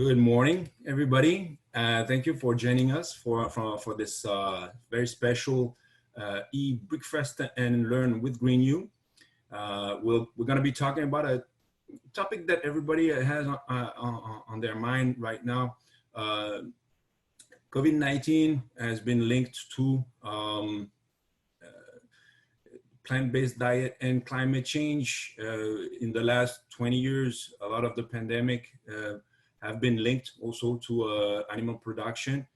Good morning, everybody. Thank you for joining us for this very special e-breakfast and learn with Green U. We're going to be talking about a topic that everybody has on their mind right now. COVID-19 has been linked to plant-based diet and climate change. In the last 20 years, a lot of the pandemic have been linked also to animal production.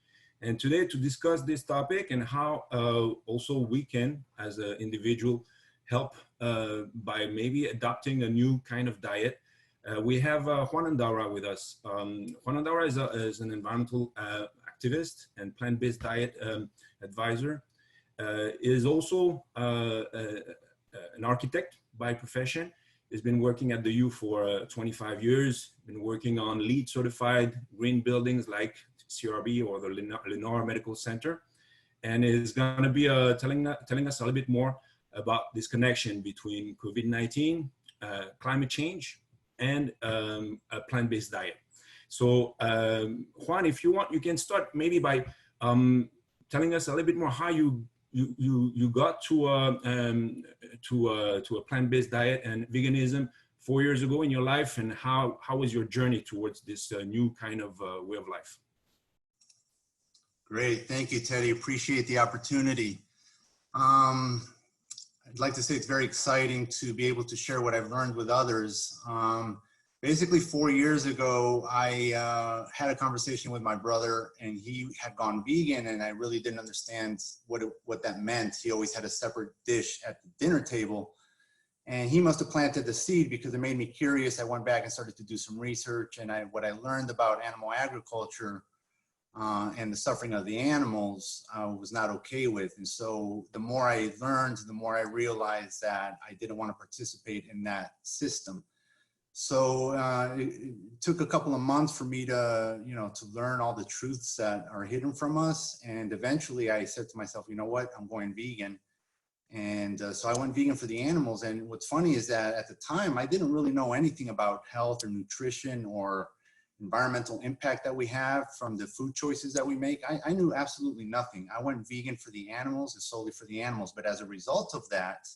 And today, to discuss this topic and how also we can, as an individual, help by maybe adopting a new kind of diet. We have Juan Endara with us. Juan Endara is an environmental activist and plant-based diet advisor. Is also an architect by profession. He's been working at the U for 25 years, been working on LEED certified green buildings like CRB or the Lenore Medical Center, and is going to be telling us a little bit more about this connection between COVID-19, climate change, and a plant-based diet. So Juan, if you want, you can start maybe by telling us a little bit more how you got to a plant-based diet and veganism 4 years ago in your life, and how was your journey towards this new kind of way of life? Great, thank you, Teddy. Appreciate the opportunity. I'd like to say it's very exciting to be able to share what I've learned with others. Basically, 4 years ago, I had a conversation with my brother, and he had gone vegan, and I really didn't understand what that meant. He always had a separate dish at the dinner table, and he must have planted the seed because it made me curious. I went back and started to do some research, and what I learned about animal agriculture and the suffering of the animals was not okay with. And so the more I learned, the more I realized that I didn't want to participate in that system. So it took a couple of months for me to, to learn all the truths that are hidden from us. And eventually I said to myself, you know what, I'm going vegan. And so I went vegan for the animals. And what's funny is that at the time, I didn't really know anything about health or nutrition or environmental impact that we have from the food choices that we make. I knew absolutely nothing. I went vegan for the animals and solely for the animals. But as a result of that,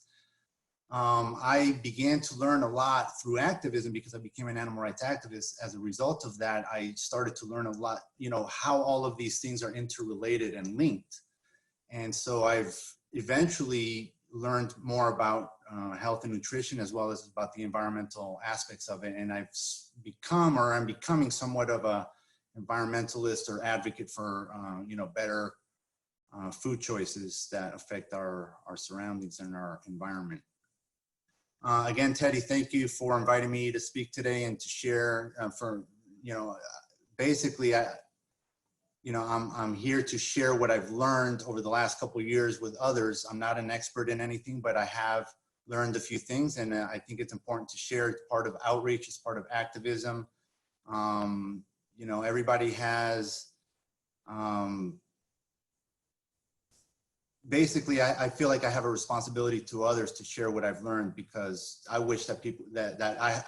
I began to learn a lot through activism because I became an animal rights activist. As a result of that, I started to learn a lot, how all of these things are interrelated and linked. And so I've eventually learned more about health and nutrition, as well as about the environmental aspects of it. And I've become, or I'm becoming, somewhat of a environmentalist or advocate for, better food choices that affect our surroundings and our environment. Again, Teddy, thank you for inviting me to speak today and to share basically, I'm here to share what I've learned over the last couple of years with others. I'm not an expert in anything, but I have learned a few things, and I think it's important to share. It's part of outreach, it's part of activism. Everybody has, basically, I feel like I have a responsibility to others to share what I've learned, because I wish that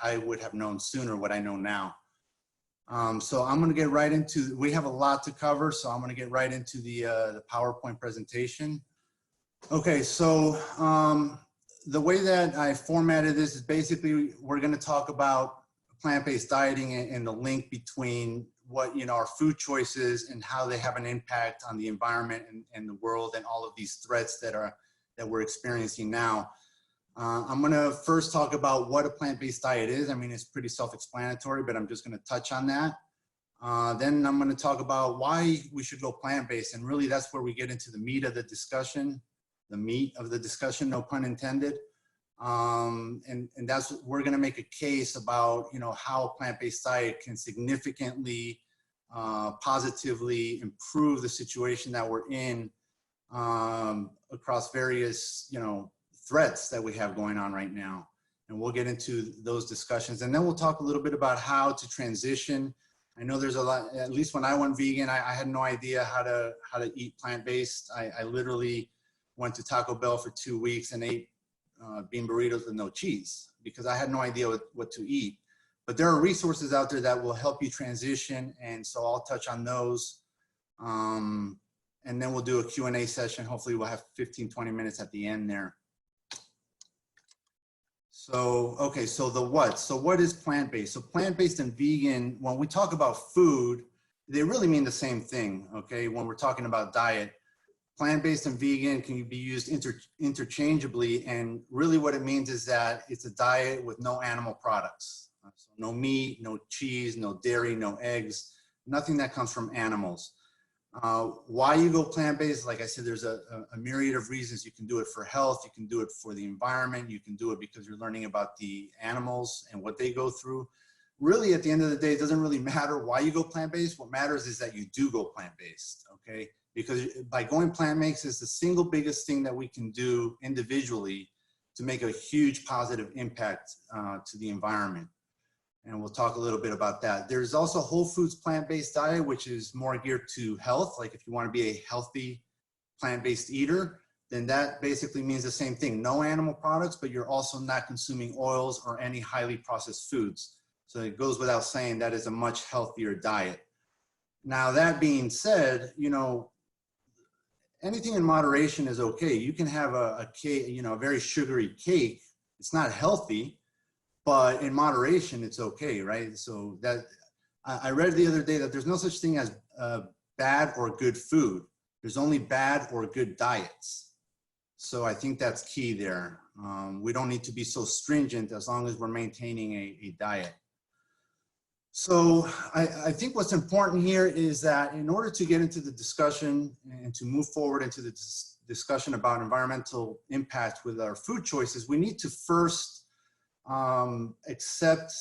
I would have known sooner what I know now. So I'm going to get right into, we have a lot to cover, so I'm going to get right into the PowerPoint presentation. Okay, so the way that I formatted this is basically we're going to talk about plant-based dieting and the link between what our food choices and how they have an impact on the environment and the world and all of these threats that we're experiencing now. I'm going to first talk about what a plant-based diet is. I mean, it's pretty self-explanatory, but I'm just going to touch on that. Then I'm going to talk about why we should go plant-based, and really that's where we get into the meat of the discussion, no pun intended. And that's what we're going to make a case about, how a plant-based diet can significantly, positively improve the situation that we're in across various, threats that we have going on right now. And we'll get into those discussions. And then we'll talk a little bit about how to transition. I know there's a lot, at least when I went vegan, I had no idea how to eat plant-based. I literally went to Taco Bell for 2 weeks and ate bean burritos with no cheese because I had no idea what to eat. But there are resources out there that will help you transition. And so I'll touch on those. And then we'll do a Q&A session. Hopefully we'll have 15, 20 minutes at the end there. So, okay, so the what? So what is plant-based? So plant-based and vegan, when we talk about food, they really mean the same thing, okay? When we're talking about diet, plant-based and vegan can be used interchangeably. And really what it means is that it's a diet with no animal products. So no meat, no cheese, no dairy, no eggs, nothing that comes from animals. Why you go plant-based? Like I said, there's a myriad of reasons. You can do it for health. You can do it for the environment. You can do it because you're learning about the animals and what they go through. Really, at the end of the day, it doesn't really matter why you go plant-based. What matters is that you do go plant-based, okay? Because by going plant-based is the single biggest thing that we can do individually to make a huge positive impact to the environment. And we'll talk a little bit about that. There's also whole foods plant-based diet, which is more geared to health. Like if you want to be a healthy plant-based eater, then that basically means the same thing. No animal products, but you're also not consuming oils or any highly processed foods. So it goes without saying that is a much healthier diet. Now that being said, you know, anything in moderation is okay. You can have a cake, you know, a very sugary cake. It's not healthy, but in moderation, it's okay, right? So that I read the other day that there's no such thing as bad or good food. There's only bad or good diets. So I think that's key there. We don't need to be so stringent as long as we're maintaining a diet. So I think what's important here is that in order to get into the discussion and to move forward into the discussion about environmental impact with our food choices, we need to first accept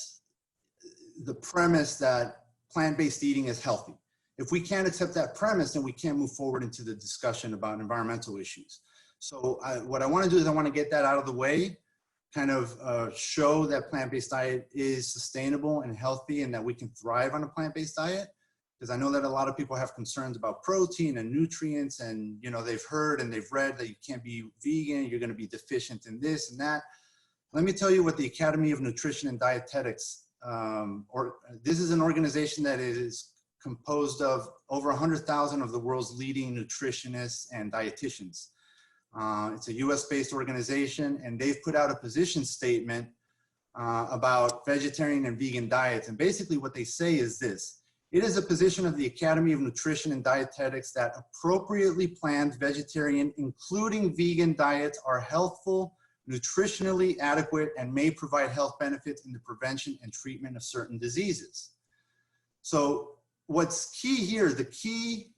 the premise that plant-based eating is healthy. If we can't accept that premise, then we can't move forward into the discussion about environmental issues. So what I want to do is I want to get that out of the way, kind of show that plant-based diet is sustainable and healthy and that we can thrive on a plant-based diet. Because I know that a lot of people have concerns about protein and nutrients, and you know, they've heard and they've read that you can't be vegan, you're going to be deficient in this and that. Let me tell you what the Academy of Nutrition and Dietetics, this is an organization that is composed of over 100,000 of the world's leading nutritionists and dietitians. It's a US-based organization, and they've put out a position statement about vegetarian and vegan diets. And basically what they say is this: it is a position of the Academy of Nutrition and Dietetics that appropriately planned vegetarian, including vegan diets are healthful, nutritionally adequate, and may provide health benefits in the prevention and treatment of certain diseases. So what's key here, the key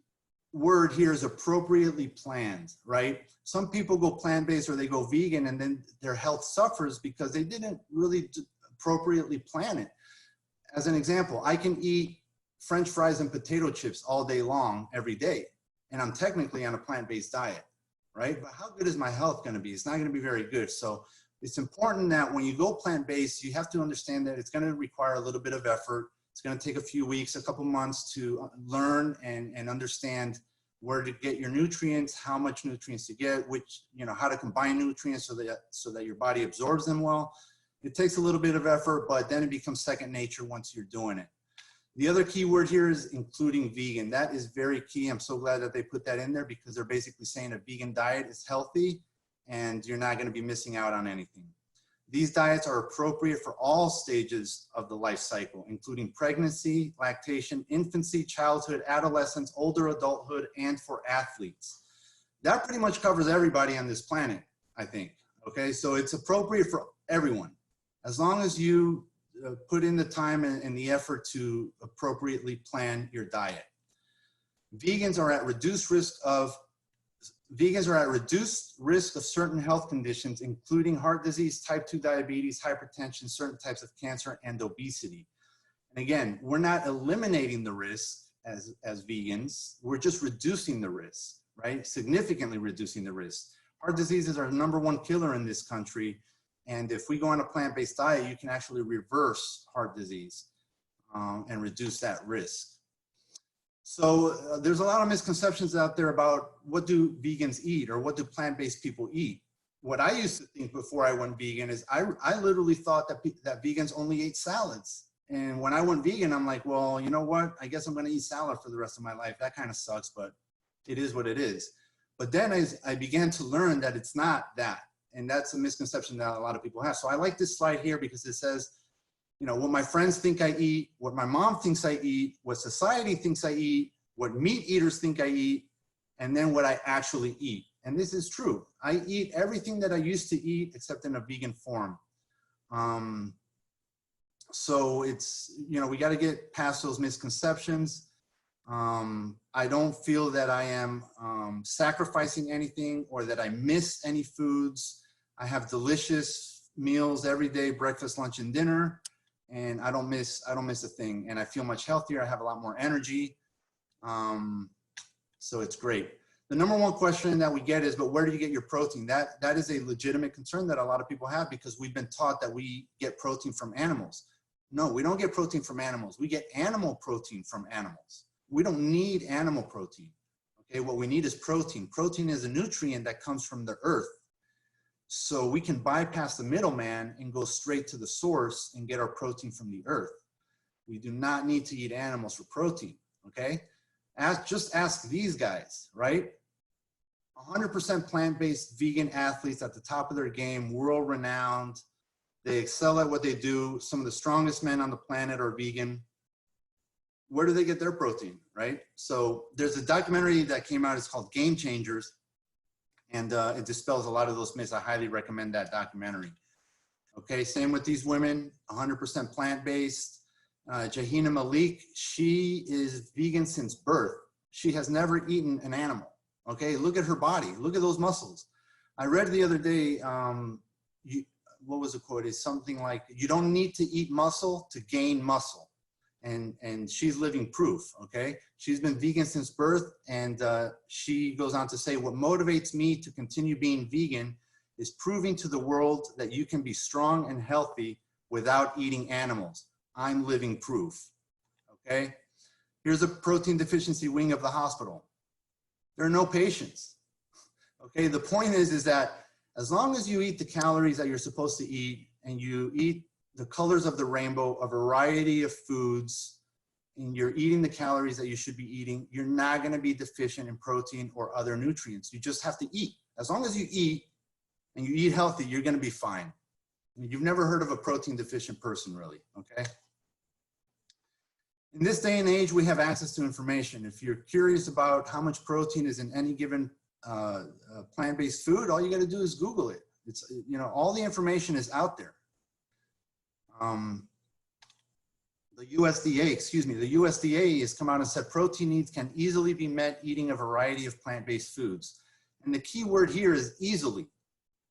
word here is appropriately planned, right? Some people go plant-based or they go vegan and then their health suffers because they didn't really appropriately plan it. As an example, I can eat French fries and potato chips all day long, every day, and I'm technically on a plant-based diet, right? But how good is my health going to be? It's not going to be very good. So it's important that when you go plant-based, you have to understand that it's going to require a little bit of effort. It's going to take a few weeks, a couple months to learn and understand where to get your nutrients, how much nutrients to get, which, you know, how to combine nutrients so that your body absorbs them well. It takes a little bit of effort, but then it becomes second nature once you're doing it. The other key word here is including vegan. That is very key. I'm so glad that they put that in there because they're basically saying a vegan diet is healthy and you're not going to be missing out on anything. These diets are appropriate for all stages of the life cycle, including pregnancy, lactation, infancy, childhood, adolescence, older adulthood, and for athletes. That pretty much covers everybody on this planet, I think. Okay, so it's appropriate for everyone, as long as you put in the time and the effort to appropriately plan your diet. Vegans are at reduced risk of certain health conditions, including heart disease, type 2 diabetes, hypertension, certain types of cancer, and obesity. And again, we're not eliminating the risk as vegans, we're just reducing the risk, right? Significantly reducing the risk. Heart disease is our #1 killer in this country. And if we go on a plant-based diet, you can actually reverse heart disease and reduce that risk. So there's a lot of misconceptions out there about what do vegans eat or what do plant-based people eat. What I used to think before I went vegan is I literally thought that vegans only ate salads And when I went vegan, I'm like, well, you know what? I guess I'm going to eat salad for the rest of my life. That kind of sucks, but it is what it is. But then I began to learn that it's not that. And that's a misconception that a lot of people have. So I like this slide here because it says, you know, what my friends think I eat, what my mom thinks I eat, what society thinks I eat, what meat eaters think I eat, and then what I actually eat. And this is true. I eat everything that I used to eat except in a vegan form. So it's, you know, we got to get past those misconceptions. I don't feel that I am sacrificing anything or that I miss any foods. I have delicious meals every day, breakfast, lunch, and dinner, and I don't miss a thing. And I feel much healthier. I have a lot more energy. So it's great. The number one question that we get is, but where do you get your protein? That is a legitimate concern that a lot of people have because we've been taught that we get protein from animals. No, we don't get protein from animals. We get animal protein from animals. We don't need animal protein. Okay, what we need is protein. Protein is a nutrient that comes from the earth. So we can bypass the middleman and go straight to the source and get our protein from the earth. We do not need to eat animals for protein, okay? Just ask these guys, right? 100% plant-based vegan athletes at the top of their game, world-renowned. They excel at what they do. Some of the strongest men on the planet are vegan. Where do they get their protein, right? So there's a documentary that came out, it's called Game Changers, and it dispels a lot of those myths. I highly recommend that documentary. Okay, same with these women, 100% plant-based. Jahina Malik, she is vegan since birth. She has never eaten an animal, okay? Look at her body, look at those muscles. I read the other day, what was the quote? It's something like, you don't need to eat muscle to gain muscle. And she's living proof, okay? She's been vegan since birth, and she goes on to say, what motivates me to continue being vegan is proving to the world that you can be strong and healthy without eating animals. I'm living proof, okay? Here's a protein deficiency wing of the hospital. There are no patients, okay? The point is that as long as you eat the calories that you're supposed to eat and you eat the colors of the rainbow, a variety of foods, and you're eating the calories that you should be eating, you're not gonna be deficient in protein or other nutrients. You just have to eat. As long as you eat and you eat healthy, you're gonna be fine. You've never heard of a protein deficient person, really, okay? In this day and age, we have access to information. If you're curious about how much protein is in any given plant-based food, all you gotta do is Google it. It's, you know, all the information is out there. The USDA has come out and said protein needs can easily be met eating a variety of plant-based foods. And the key word here is easily,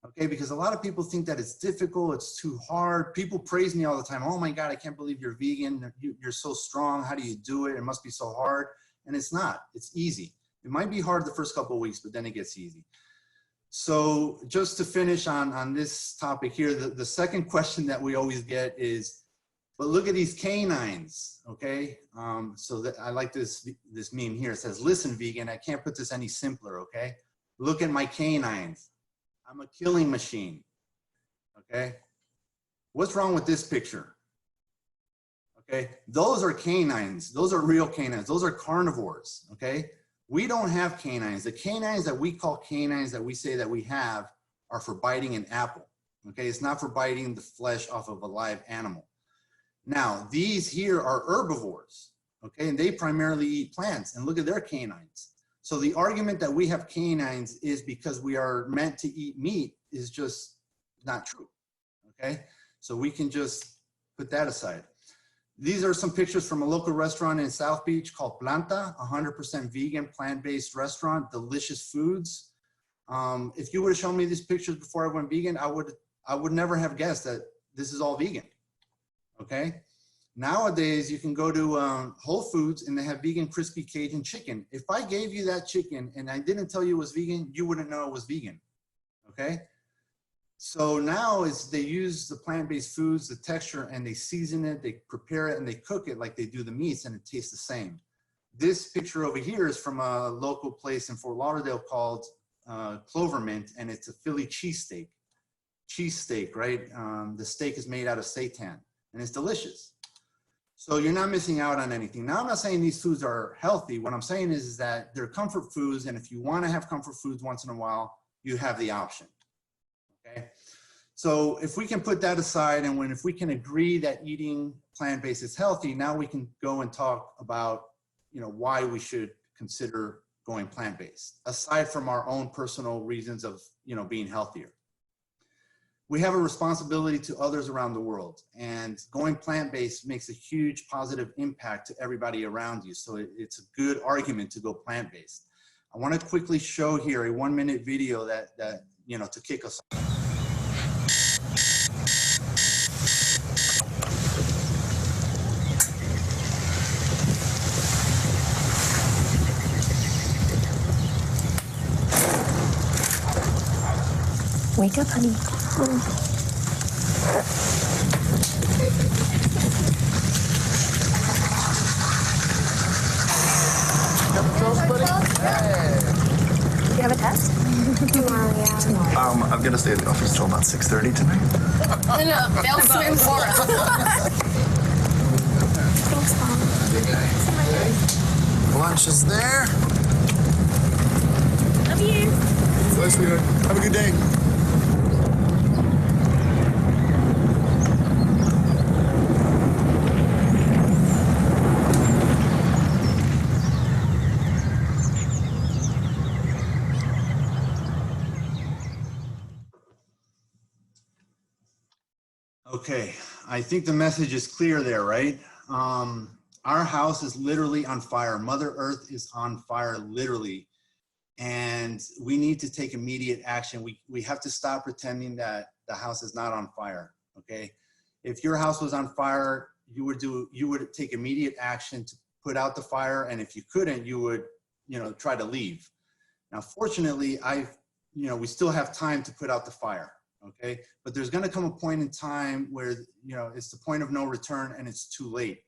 okay? Because a lot of people think that it's difficult, it's too hard. People praise me all the time. Oh my God, I can't believe you're vegan. You're so strong. How do you do it? It must be so hard. And it's not, it's easy. It might be hard the first couple of weeks, but then it gets easy. So just to finish on this topic here, the second question that we always get is, but look at these canines, okay? So that, I like this meme here. It says, listen, vegan, I can't put this any simpler, okay? Look at my canines. I'm a killing machine, okay? What's wrong with this picture? Okay, those are canines. Those are real canines. Those are carnivores, okay? We don't have canines. The canines that we call canines that we say that we have are for biting an apple, okay? It's not for biting the flesh off of a live animal. Now, these here are herbivores, okay? And they primarily eat plants, and look at their canines. So the argument that we have canines is because we are meant to eat meat is just not true, okay? So we can just put that aside. These are some pictures from a local restaurant in South Beach called Planta, 100% vegan, plant-based restaurant, delicious foods. If you would have shown me these pictures before I went vegan, I would never have guessed that this is all vegan, okay? Nowadays, you can go to Whole Foods and they have vegan crispy Cajun chicken. If I gave you that chicken and I didn't tell you it was vegan, you wouldn't know it was vegan, okay? So now they use the plant-based foods, the texture, and they season it, they prepare it, and they cook it like they do the meats, and it tastes the same. This picture over here is from a local place in Fort Lauderdale called Clovermint, and it's a Philly cheesesteak. Cheesesteak, right? The steak is made out of seitan, and it's delicious. So you're not missing out on anything. Now, I'm not saying these foods are healthy. What I'm saying is that they're comfort foods. And if you want to have comfort foods once in a while, you have the option. Okay. So if we can put that aside, and if we can agree that eating plant-based is healthy, now we can go and talk about, why we should consider going plant-based, aside from our own personal reasons of, being healthier. We have a responsibility to others around the world, and going plant-based makes a huge positive impact to everybody around you. So it's a good argument to go plant-based. I want to quickly show here a 1-minute video that to kick us off. Wake up, honey. You have a test? Tomorrow, yeah. I'm gonna stay at the office till about 6:30 tonight. No, they'll swim for us. Thanks, Mom. Lunch is there. Love you. Bye, sweetheart. Have a good day. Okay, I think the message is clear there, right? Our house is literally on fire. Mother Earth is on fire, literally. And we need to take immediate action. We have to stop pretending that the house is not on fire, okay? If your house was on fire, you would take immediate action to put out the fire. And if you couldn't, you would, try to leave. Now, fortunately, we still have time to put out the fire, okay? But there's gonna come a point in time where, it's the point of no return and it's too late,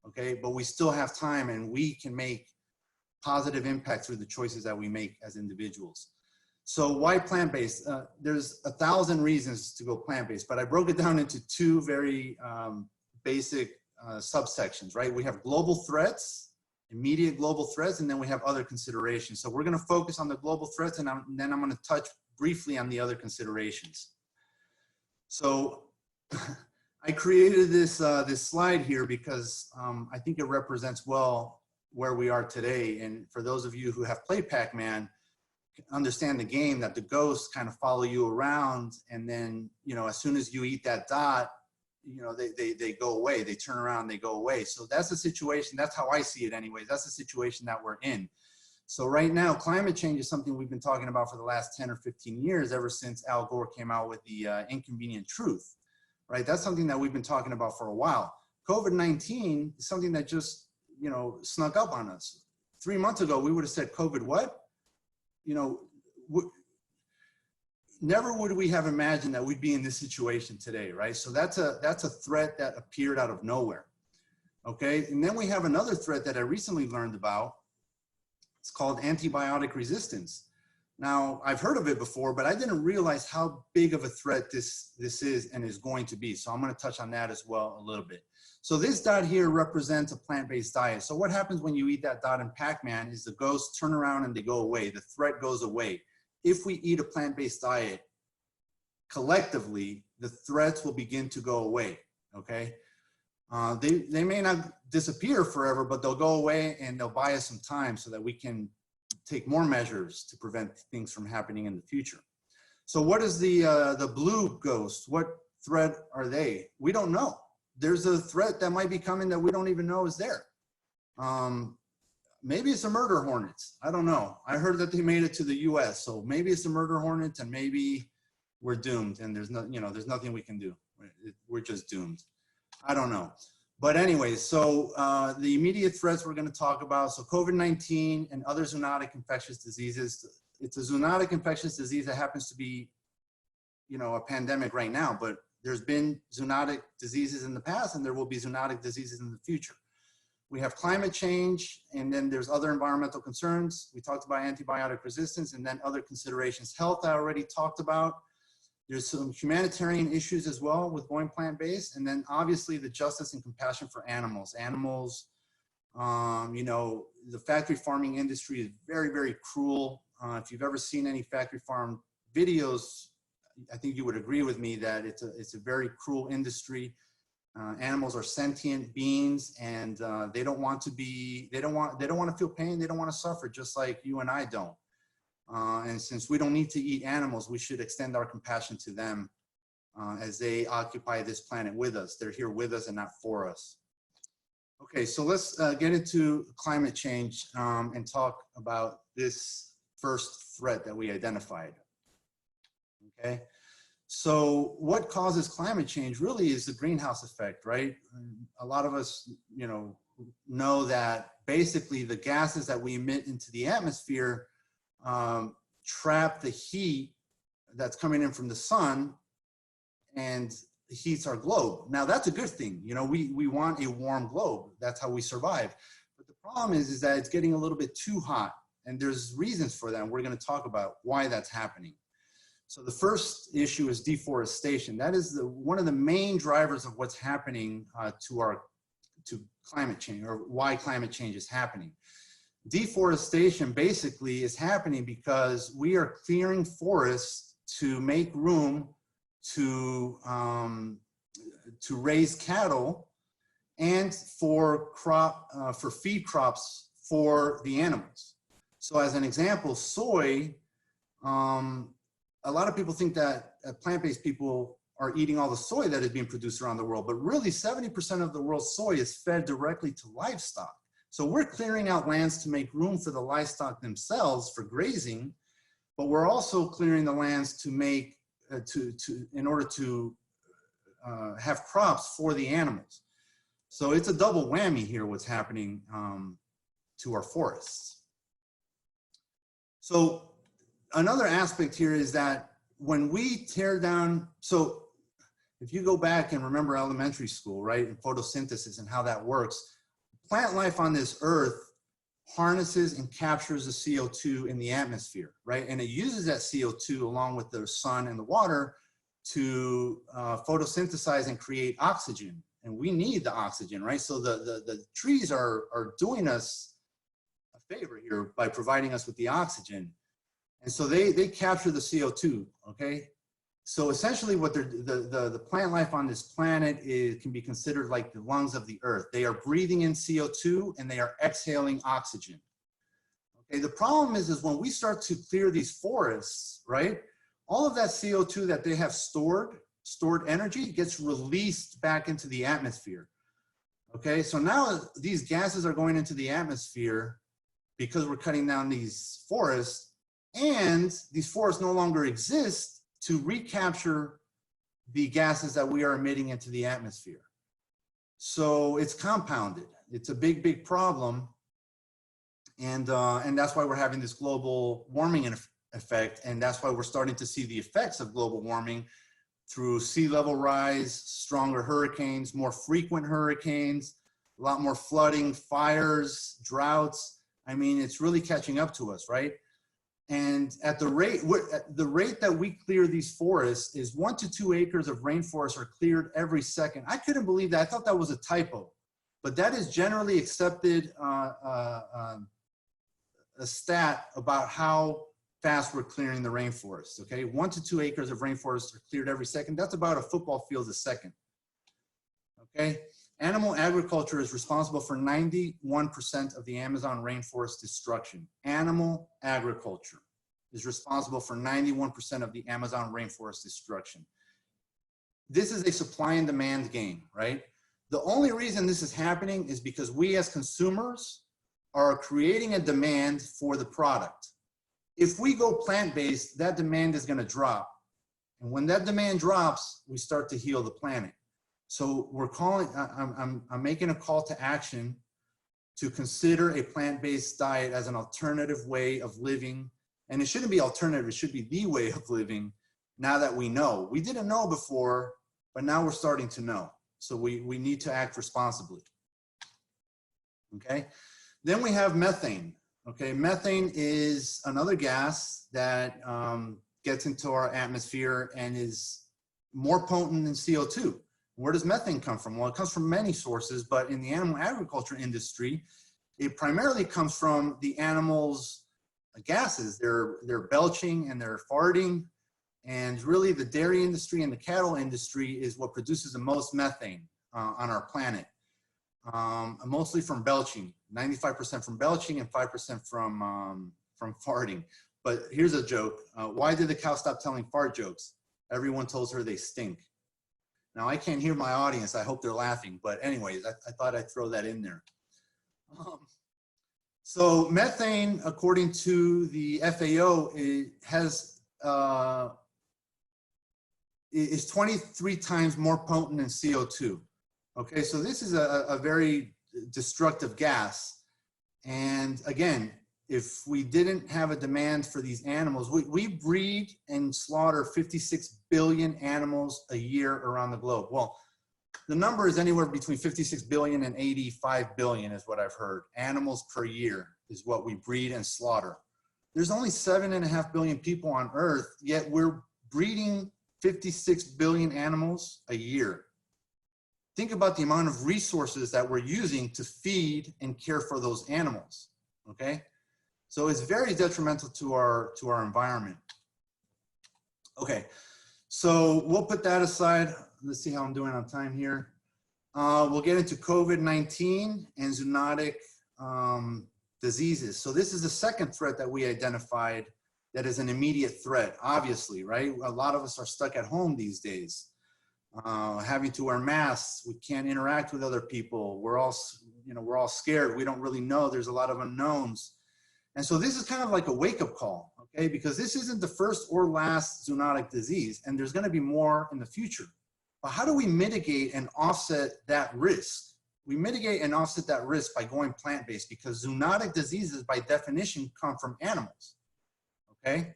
okay? But we still have time, and we can make positive impact through the choices that we make as individuals. So why plant-based? There's 1,000 reasons to go plant-based, but I broke it down into two very basic subsections, right? We have global threats, immediate global threats, and then we have other considerations. So we're gonna focus on the global threats, and then I'm gonna touch briefly on the other considerations. So I created this slide here because I think it represents well where we are today. And for those of you who have played Pac-Man, understand the game, that the ghosts kind of follow you around, and then, as soon as you eat that dot, they go away, they turn around, they go away. So that's the situation. That's how I see it anyways. That's the situation that we're in. So right now, climate change is something we've been talking about for the last 10 or 15 years, ever since Al Gore came out with the Inconvenient Truth, right? That's something that we've been talking about for a while. COVID-19 is something that just, snuck up on us. 3 months ago, we would have said, COVID what? Never would we have imagined that we'd be in this situation today, right? So that's a threat that appeared out of nowhere, okay? And then we have another threat that I recently learned about. It's called antibiotic resistance. Now, I've heard of it before, but I didn't realize how big of a threat this is and is going to be. So I'm gonna touch on that as well a little bit. So this dot here represents a plant-based diet. So what happens when you eat that dot in Pac-Man is the ghosts turn around and they go away. The threat goes away. If we eat a plant-based diet, collectively, the threats will begin to go away, okay? They may not disappear forever, but they'll go away, and they'll buy us some time so that we can take more measures to prevent things from happening in the future. So what is the blue ghost? What threat are they? We don't know. There's a threat that might be coming that we don't even know is there. Maybe it's a murder hornets. I don't know. I heard that they made it to the US. So maybe it's a murder hornets, and maybe we're doomed, and there's there's nothing we can do. We're just doomed. I don't know. But anyway, so the immediate threats we're going to talk about. So COVID-19 and other zoonotic infectious diseases. It's a zoonotic infectious disease that happens to be, a pandemic right now, but there's been zoonotic diseases in the past, and there will be zoonotic diseases in the future. We have climate change, and then there's other environmental concerns. We talked about antibiotic resistance, and then other considerations. Health, I already talked about. There's some humanitarian issues as well with going plant-based. And then obviously the justice and compassion for animals. Animals, you know, the factory farming industry is very, very cruel. If you've ever seen any factory farm videos, I think you would agree with me that it's a very cruel industry. Animals are sentient beings, and they don't want to feel pain. They don't want to suffer, just like you and I don't. And since we don't need to eat animals, we should extend our compassion to them as they occupy this planet with us. They're here with us and not for us. Okay, so let's get into climate change and talk about this first threat that we identified. Okay, so what causes climate change really is the greenhouse effect, right? A lot of us, you know that basically the gases that we emit into the atmosphere trap the heat that's coming in from the sun and heats our globe. Now that's a good thing. You know, we want a warm globe. That's how we survive. But the problem is that it's getting a little bit too hot, and there's reasons for that. And we're going to talk about why that's happening. So the first issue is deforestation. That is one of the main drivers of what's happening to climate change, or why climate change is happening. Deforestation basically is happening because we are clearing forests to make room to raise cattle and for feed crops for the animals. So as an example, soy, a lot of people think that plant-based people are eating all the soy that is being produced around the world, but really 70% of the world's soy is fed directly to livestock. So we're clearing out lands to make room for the livestock themselves for grazing, but we're also clearing the lands to make, in order to have crops for the animals. So it's a double whammy here, what's happening to our forests. So another aspect here is that when we tear down, so if you go back and remember elementary school, right, and photosynthesis and how that works, plant life on this earth harnesses and captures the CO2 in the atmosphere, right? And it uses that CO2 along with the sun and the water to photosynthesize and create oxygen. And we need the oxygen, right? So the trees are doing us a favor here by providing us with the oxygen. And so they capture the CO2, okay? So essentially what the plant life on this planet can be considered like the lungs of the earth. They are breathing in CO2 and they are exhaling oxygen. Okay, the problem is when we start to clear these forests, right? All of that CO2 that they have stored energy gets released back into the atmosphere. Okay, so now these gases are going into the atmosphere because we're cutting down these forests, and these forests no longer exist to recapture the gases that we are emitting into the atmosphere. So it's compounded. It's a big, big problem. And that's why we're having this global warming effect. And that's why we're starting to see the effects of global warming through sea level rise, stronger hurricanes, more frequent hurricanes, a lot more flooding, fires, droughts. I mean, it's really catching up to us, right? And at the rate that we clear these forests is 1 to 2 acres of rainforest are cleared every second. I couldn't believe that. I thought that was a typo, but that is generally accepted a stat about how fast we're clearing the rainforest. Okay, 1 to 2 acres of rainforest are cleared every second. That's about a football field a second. Okay, animal agriculture is responsible for 91% of the Amazon rainforest destruction. Animal agriculture is responsible for 91% of the Amazon rainforest destruction. This is a supply and demand game, right? The only reason this is happening is because we as consumers are creating a demand for the product. If we go plant-based, that demand is going to drop. And when that demand drops, we start to heal the planet. So we're calling, I'm making a call to action to consider a plant-based diet as an alternative way of living. And it shouldn't be alternative, it should be the way of living now that we know. We didn't know before, but now we're starting to know. So we need to act responsibly. Okay, then we have methane. Okay, methane is another gas that gets into our atmosphere and is more potent than CO2. Where does methane come from? Well, it comes from many sources, but in the animal agriculture industry, it primarily comes from the animals' gases. They're belching and they're farting. And really the dairy industry and the cattle industry is what produces the most methane on our planet. Mostly from belching, 95% from belching and 5% from farting. But here's a joke. Why did the cow stop telling fart jokes? Everyone tells her they stink. Now I can't hear my audience. I hope they're laughing. But anyways, I thought I'd throw that in there. So methane, according to the FAO, is 23 times more potent than CO2. Okay, so this is a very destructive gas. And again, if we didn't have a demand for these animals, we breed and slaughter 56 billion animals a year around the globe. Well, the number is anywhere between 56 billion and 85 billion is what I've heard. Animals per year is what we breed and slaughter. There's only 7.5 billion people on Earth, yet we're breeding 56 billion animals a year. Think about the amount of resources that we're using to feed and care for those animals, okay? So it's very detrimental to our environment. Okay, so we'll put that aside. Let's see how I'm doing on time here. We'll get into COVID-19 and zoonotic diseases. So this is the second threat that we identified that is an immediate threat, obviously, right? A lot of us are stuck at home these days, having to wear masks. We can't interact with other people. We're all scared. We don't really know. There's a lot of unknowns. And so this is kind of like a wake-up call, okay? Because this isn't the first or last zoonotic disease, and there's gonna be more in the future. But how do we mitigate and offset that risk? We mitigate and offset that risk by going plant-based, because zoonotic diseases by definition come from animals, okay?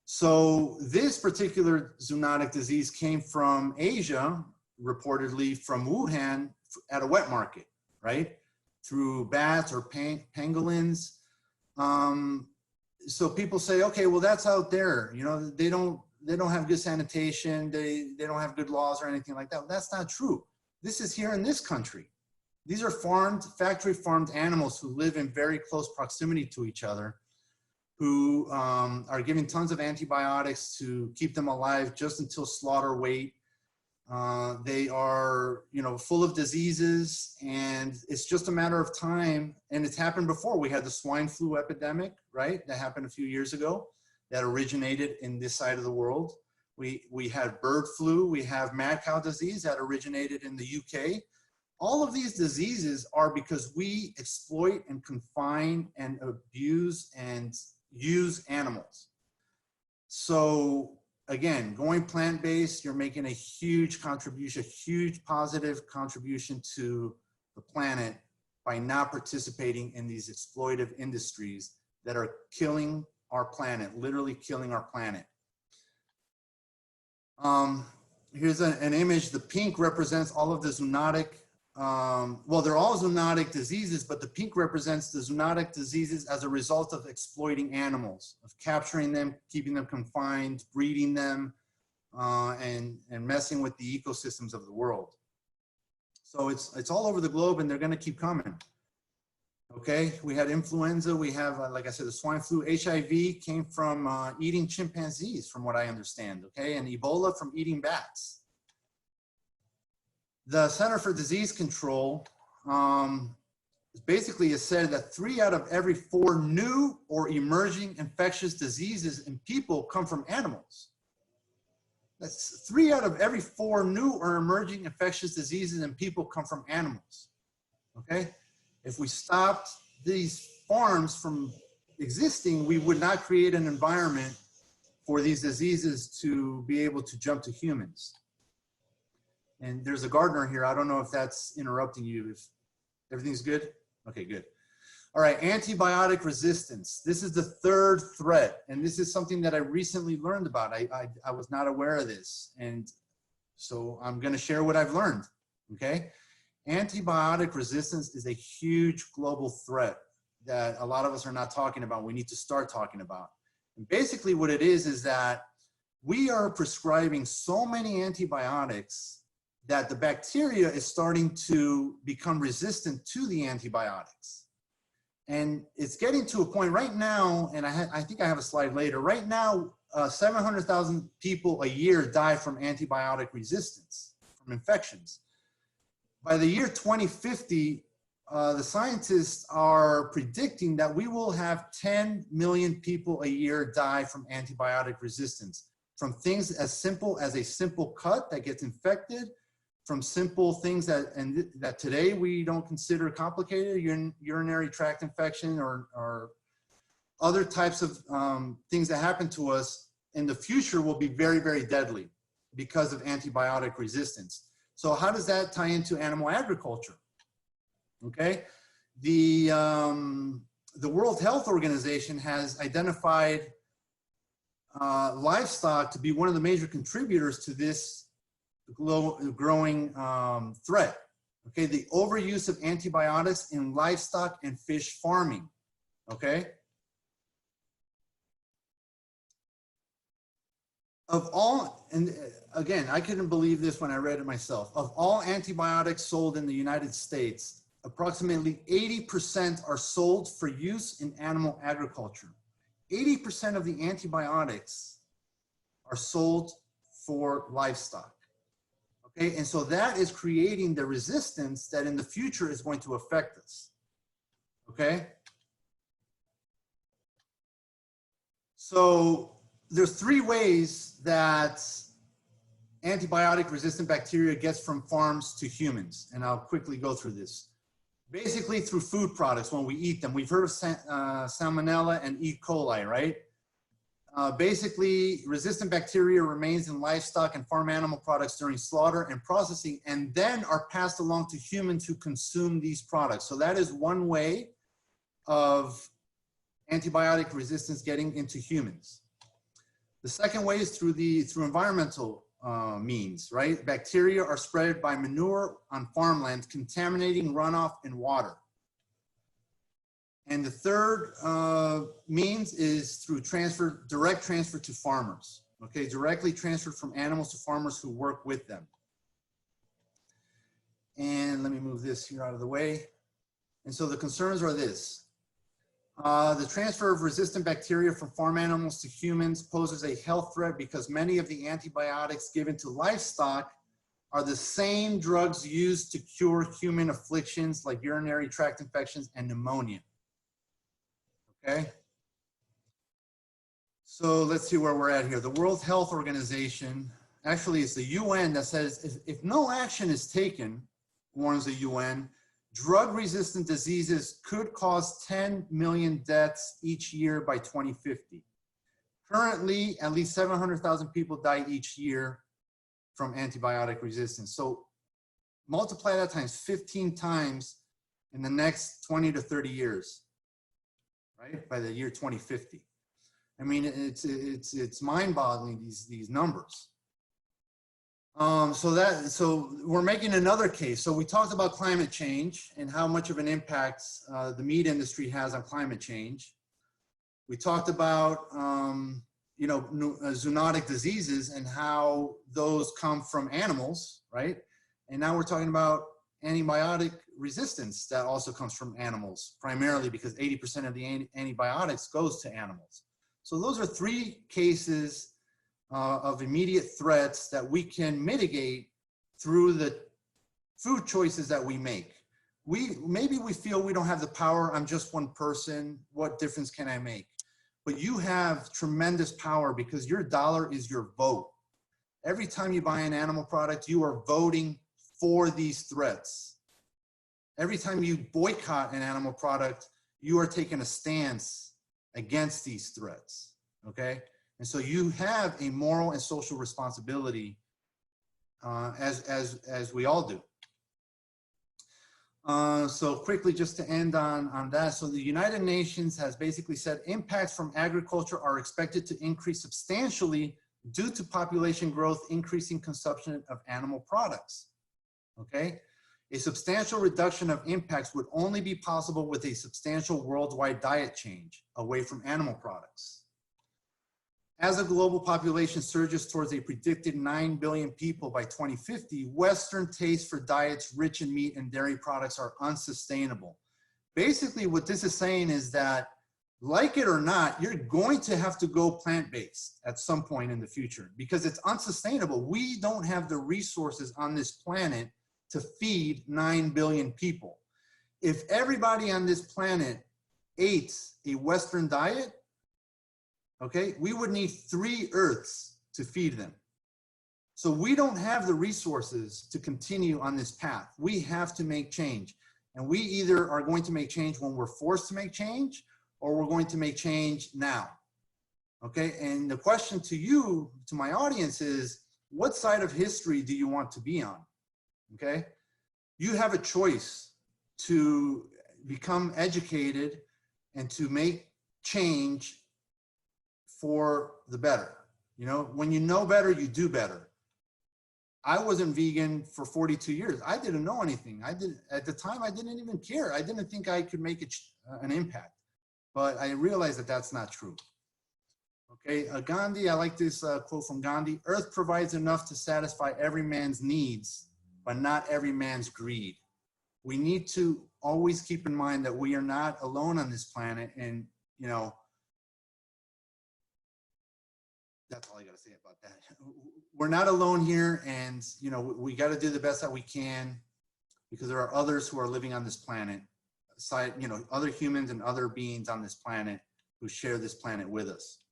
So this particular zoonotic disease came from Asia, reportedly from Wuhan at a wet market, right? Through bats or pangolins. So people say, okay, well, that's out there. You know, they don't have good sanitation. They don't have good laws or anything like that. Well, that's not true. This is here in this country. These are factory farmed animals who live in very close proximity to each other, who are given tons of antibiotics to keep them alive just until slaughter weight. They are, full of diseases, and it's just a matter of time. And it's happened before. We had the swine flu epidemic, right? That happened a few years ago. That originated in this side of the world. We had bird flu. We have mad cow disease that originated in the UK. All of these diseases are because we exploit and confine and abuse and use animals. So again, going plant-based, you're making a huge contribution, a huge positive contribution to the planet by not participating in these exploitive industries that are killing our planet, literally killing our planet. Here's an image. The pink represents all of the zoonotic, well, they're all zoonotic diseases, but the pink represents the zoonotic diseases as a result of exploiting animals, of capturing them, keeping them confined, breeding them, and messing with the ecosystems of the world. So it's all over the globe, and they're gonna keep coming. Okay, we had influenza, we have, like I said, the swine flu. HIV came from eating chimpanzees, from what I understand, okay? And Ebola from eating bats. The Center for Disease Control basically has said that 3 out of every 4 new or emerging infectious diseases in people come from animals. That's 3 out of every 4 new or emerging infectious diseases in people come from animals, okay? If we stopped these farms from existing, we would not create an environment for these diseases to be able to jump to humans. And there's a gardener here. I don't know if that's interrupting you. If everything's good? Okay, good. All right, antibiotic resistance. This is the 3rd threat. And this is something that I recently learned about. I was not aware of this. And so I'm gonna share what I've learned, okay? Antibiotic resistance is a huge global threat that a lot of us are not talking about. We need to start talking about. And basically what it is that we are prescribing so many antibiotics that the bacteria is starting to become resistant to the antibiotics. And it's getting to a point right now, and I think I have a slide later, right now, 700,000 people a year die from antibiotic resistance, from infections. By the year 2050, the scientists are predicting that we will have 10 million people a year die from antibiotic resistance, from things as simple as a simple cut that gets infected, from simple things that today we don't consider complicated, urinary tract infection or other types of things that happen to us in the future will be very, very deadly because of antibiotic resistance. So how does that tie into animal agriculture? Okay, the World Health Organization has identified livestock to be one of the major contributors to this growing threat. Okay, the overuse of antibiotics in livestock and fish farming. Okay, of all, and again, I couldn't believe this when I read it myself. Of all antibiotics sold in the United States, approximately 80% are sold for use in animal agriculture. 80% of the antibiotics are sold for livestock. Okay, and so that is creating the resistance that in the future is going to affect us. Okay, so there's three ways that antibiotic resistant bacteria gets from farms to humans, and I'll quickly go through this. Basically through food products when we eat them. We've heard of Salmonella and E. coli, right? Basically, resistant bacteria remains in livestock and farm animal products during slaughter and processing, and then are passed along to humans who consume these products. So that is one way of antibiotic resistance getting into humans. The second way is through environmental means, right? Bacteria are spread by manure on farmland, contaminating runoff and water. And the third means is through direct transfer to farmers, okay? Directly transferred from animals to farmers who work with them. And let me move this here out of the way. And so the concerns are this. The transfer of resistant bacteria from farm animals to humans poses a health threat because many of the antibiotics given to livestock are the same drugs used to cure human afflictions like urinary tract infections and pneumonia. Okay, so let's see where we're at here. The World Health Organization, actually it's the UN that says if no action is taken, warns the UN, drug-resistant diseases could cause 10 million deaths each year by 2050. Currently, at least 700,000 people die each year from antibiotic resistance. So multiply that times 15 times in the next 20 to 30 years. Right, by the year 2050. I mean, it's mind-boggling, these numbers. So we're making another case. So we talked about climate change and how much of an impact the meat industry has on climate change. We talked about zoonotic diseases and how those come from animals, right? And now we're talking about antibiotic resistance that also comes from animals, primarily because 80% of the antibiotics goes to animals. So those are three cases of immediate threats that we can mitigate through the food choices that we make. Maybe we feel we don't have the power, I'm just one person, what difference can I make? But you have tremendous power because your dollar is your vote. Every time you buy an animal product, you are voting for these threats. Every time you boycott an animal product, you are taking a stance against these threats, okay? And so you have a moral and social responsibility as we all do. So quickly, just to end on that. So the United Nations has basically said impacts from agriculture are expected to increase substantially due to population growth, increasing consumption of animal products. Okay, a substantial reduction of impacts would only be possible with a substantial worldwide diet change away from animal products. As a global population surges towards a predicted 9 billion people by 2050, Western tastes for diets rich in meat and dairy products are unsustainable. Basically, what this is saying is that, like it or not, you're going to have to go plant-based at some point in the future because it's unsustainable. We don't have the resources on this planet to feed 9 billion people. If everybody on this planet ate a Western diet, okay, we would need 3 Earths to feed them. So we don't have the resources to continue on this path. We have to make change. And we either are going to make change when we're forced to make change, or we're going to make change now. Okay, and the question to you, to my audience is, what side of history do you want to be on? Okay, you have a choice to become educated and to make change for the better. You know, when you know better, you do better. I wasn't vegan for 42 years. I didn't know anything. At the time, I didn't even care. I didn't think I could make an impact, but I realized that that's not true. Okay, Gandhi, I like this quote from Gandhi: "Earth provides enough to satisfy every man's needs, but not every man's greed." We need to always keep in mind that we are not alone on this planet, and you know, that's all I got to say about that. We're not alone here, and you know, we got to do the best that we can, because there are others who are living on this planet, aside, you know, other humans and other beings on this planet who share this planet with us.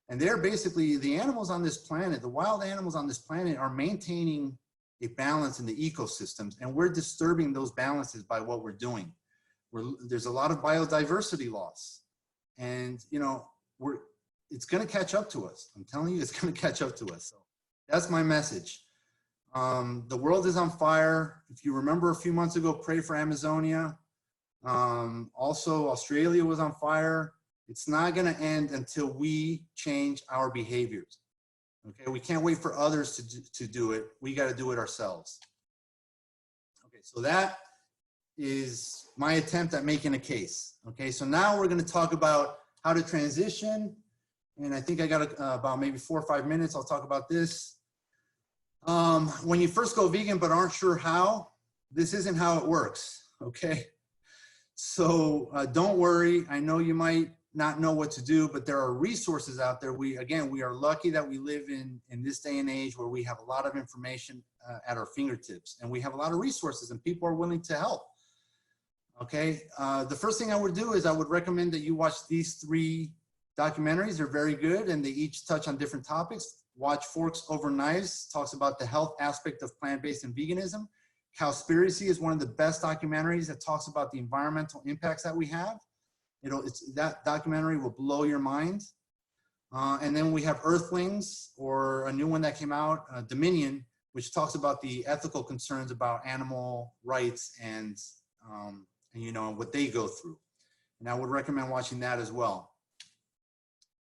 And they're basically, the animals on this planet, the wild animals on this planet, are maintaining a balance in the ecosystems, and we're disturbing those balances by what we're doing. There's a lot of biodiversity loss, and you know, it's going to catch up to us. I'm telling you, it's going to catch up to us. So that's my message. The world is on fire. If you remember a few months ago, pray for Amazonia. Also, Australia was on fire. It's not going to end until we change our behaviors. Okay, we can't wait for others to do it. We got to do it ourselves. Okay, so that is my attempt at making a case. Okay, so now we're going to talk about how to transition. And I think I got about maybe 4 or 5 minutes. I'll talk about this. When you first go vegan but aren't sure how, this isn't how it works, okay? So don't worry. I know you might not know what to do, but there are resources out there. We are lucky that we live in this day and age where we have a lot of information at our fingertips, and we have a lot of resources, and people are willing to help. Okay, the first thing I would do is I would recommend that you watch these 3 documentaries. They're very good, and they each touch on different topics. Watch Forks Over Knives, talks about the health aspect of plant-based and veganism. Cowspiracy is one of the best documentaries that talks about the environmental impacts that we have. That documentary will blow your mind. And then we have Earthlings, or a new one that came out, Dominion, which talks about the ethical concerns about animal rights and you know, what they go through. And I would recommend watching that as well.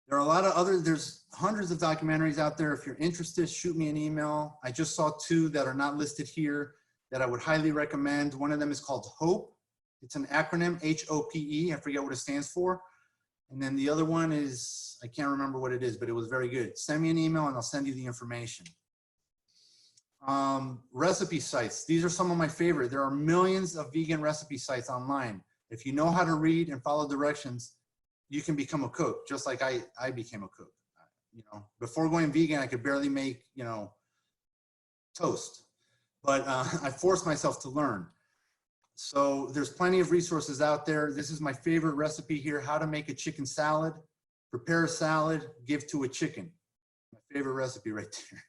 There are a lot of there's hundreds of documentaries out there. If you're interested, shoot me an email. I just saw 2 that are not listed here that I would highly recommend. One of them is called HOPE. It's an acronym, HOPE. I forget what it stands for. And then the other one is, I can't remember what it is, but it was very good. Send me an email and I'll send you the information. Recipe sites. These are some of my favorite. There are millions of vegan recipe sites online. If you know how to read and follow directions, you can become a cook, just like I became a cook. You know, before going vegan, I could barely make, you know, toast, but I forced myself to learn. So there's plenty of resources out there. This is my favorite recipe here: how to make a chicken salad. Prepare a salad, give to a chicken. My favorite recipe right there.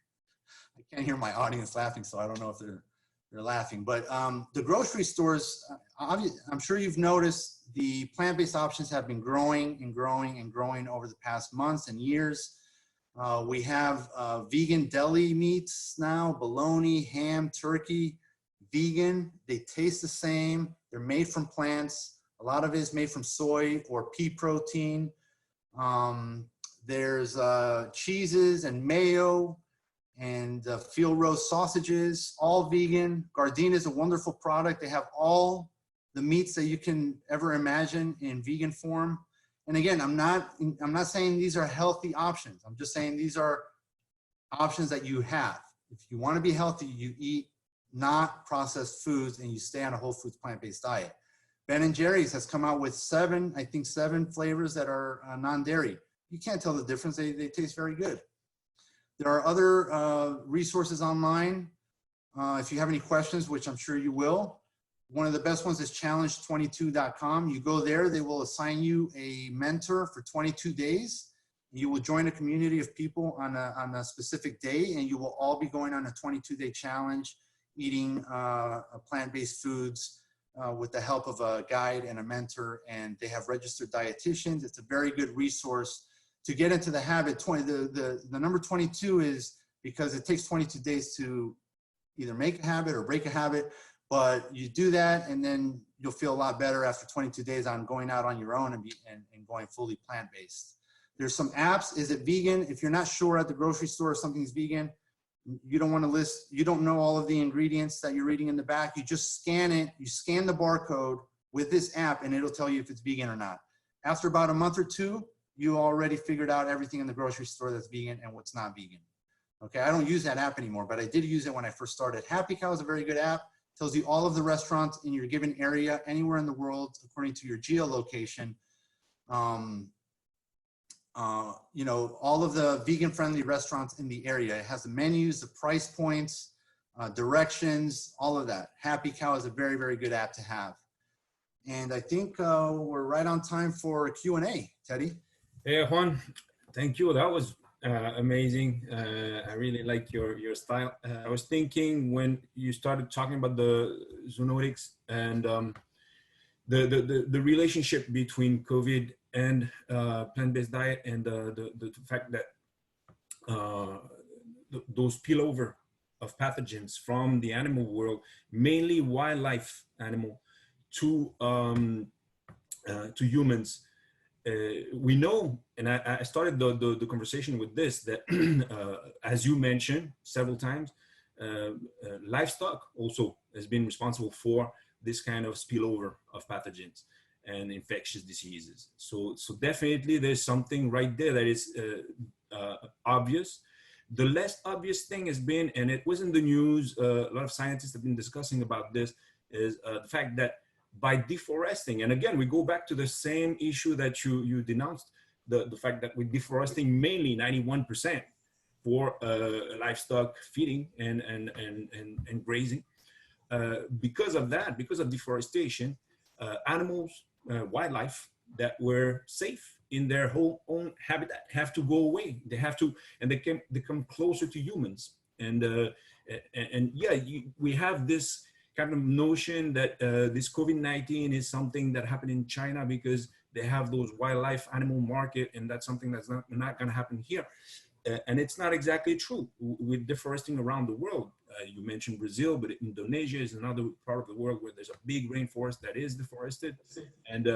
I can't hear my audience laughing, so I don't know if they're laughing. But the grocery stores, I'm sure you've noticed the plant-based options have been growing and growing and growing over the past months and years. We have vegan deli meats now: bologna, ham, turkey, vegan. They taste the same. They're made from plants. A lot of it is made from soy or pea protein. There's cheeses and mayo and field roast sausages, all vegan. Gardein is a wonderful product. They have all the meats that you can ever imagine in vegan form. And again, I'm not saying these are healthy options. I'm just saying these are options that you have. If you want to be healthy, you eat not processed foods and you stay on a whole foods plant-based diet. Ben & Jerry's has come out with seven flavors that are non-dairy. You can't tell the difference. They taste very good. There are other resources online. If you have any questions, which I'm sure you will, one of the best ones is challenge22.com. You go there, they will assign you a mentor for 22 days. You will join a community of people on a specific day, and you will all be going on a 22-day challenge, eating plant-based foods with the help of a guide and a mentor. And they have registered dietitians. It's a very good resource to get into the habit. The number 22 is because it takes 22 days to either make a habit or break a habit. But you do that, and then you'll feel a lot better after 22 days on going out on your own and going fully plant-based. There's some apps. Is it vegan? If you're not sure at the grocery store if something's vegan, you don't want to list, you don't know all of the ingredients that you're reading in the back. You just scan it. You scan the barcode with this app, and it'll tell you if it's vegan or not. After about a month or two, you already figured out everything in the grocery store that's vegan and what's not vegan. Okay, I don't use that app anymore, but I did use it when I first started. Happy Cow is a very good app. Tells you all of the restaurants in your given area, anywhere in the world, according to your geolocation. You know, all of the vegan-friendly restaurants in the area. It has the menus, the price points, directions, all of that. Happy Cow is a very, very good app to have. And I think we're right on time for a Q&A, Teddy. Hey, Juan, thank you. That was amazing. I really like your style. I was thinking when you started talking about the zoonotics and the relationship between COVID and plant-based diet and the fact that those spillover of pathogens from the animal world, mainly wildlife animal, to humans. We know, and I started the conversation with this, that as you mentioned several times, livestock also has been responsible for this kind of spillover of pathogens and infectious diseases. So definitely there's something right there that is obvious. The less obvious thing has been, and it was in the news, a lot of scientists have been discussing about this, is the fact that by deforesting, and again, we go back to the same issue that you denounced, the fact that we're deforesting mainly 91% for livestock feeding and grazing. Because of that, because of deforestation, animals, wildlife that were safe in their own habitat have to go away. They have to, and they come closer to humans. And yeah, we have this kind of notion that this COVID-19 is something that happened in China because they have those wildlife animal market, and that's something that's not going to happen here. And it's not exactly true. We're deforesting around the world. You mentioned Brazil, but Indonesia is another part of the world where there's a big rainforest that is deforested. And